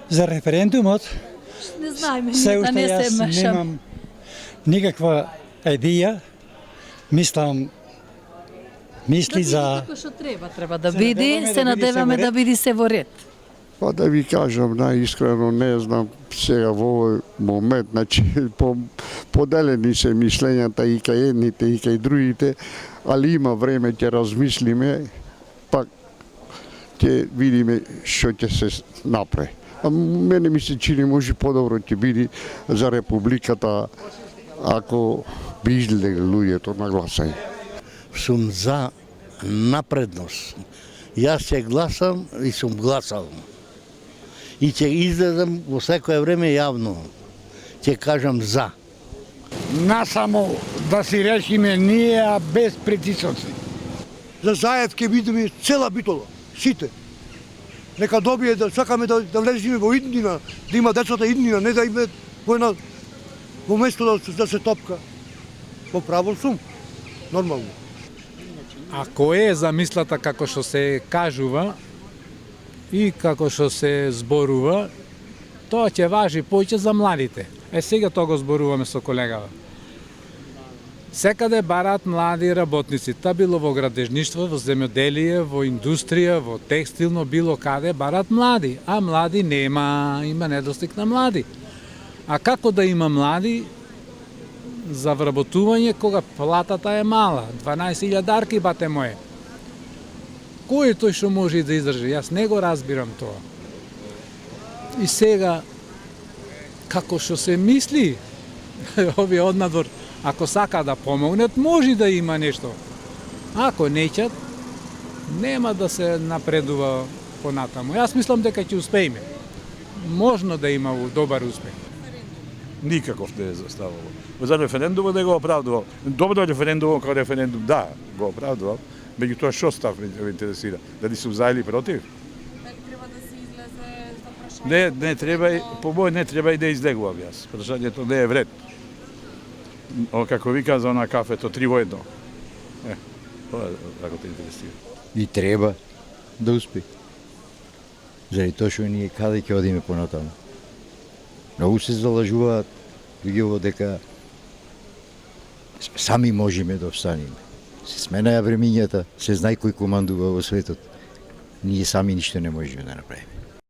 За референдумот, Не знаеме, се да уште не се јас мешам. немам никаква идеја. Мислам, мисли за... Како што треба да Се биде, надеваме се да биде се во надеваме ред. да биде се во ред. Па да ви кажам, најискрено не знам сега во овој момент, значи поделени се мислењата и кај едните и кај другите, али има време ќе размислиме, па ќе видиме што ќе се направи. А мене ми се чини може подобро ќе биде за Републиката ако би излегли луѓето на гласање. Сум за напредност. Јас ќе гласам и сум гласал. И ќе излезам во секое време јавно. Ќе кажам за. Насамо да си решиме ние, а без притисоци. За заед ќе бидеме цела битола, сите. Нека добие да сакаме да влеземе во иднина, да има децата иднина, не да име во место да се топка. Во право сум, нормално. Ако е замислата како што се кажува и како што се зборува, тоа ќе важи повеќе за младите. Сега тоа го зборуваме со колегава. Секаде бараат млади работници, та било во градежништво, во земјоделие, во индустрија, во текстилно, било каде бараат млади, а млади нема, има недостиг на млади. А како да има млади за вработување кога платата е мала, 12.000 дарки бате моje. Кој е тој што може да издржи? Јас не го разбирам тоа. И сега, како што се мисли, овие однадвор, ако сака да помогнат, може да има нешто. Ако неќат, нема да се напредува понатаму. Јас мислам дека ќе успееме. Можно да има добар успех. Никаков не е заставало. За референдумот не го оправдувал. Добро референдум како референдум, да, го оправдувал. Меѓутоа што став ме интересира? Дали сум за или против? Дали треба да се излезе за прашање? Не треба, по мој не треба и да излегувам јас. Прашањето не е вред. Како вика за она кафето, 3 во 1. Тоа ако те интересира. И треба да успе. Заради тоа што ние каде ќе одиме понатаму. Многу се залажуваат луѓето дека сами можеме да обстанеме. Се сменаја времињата, се знае кој командува во светот. Ние сами ништо не можеме да направиме.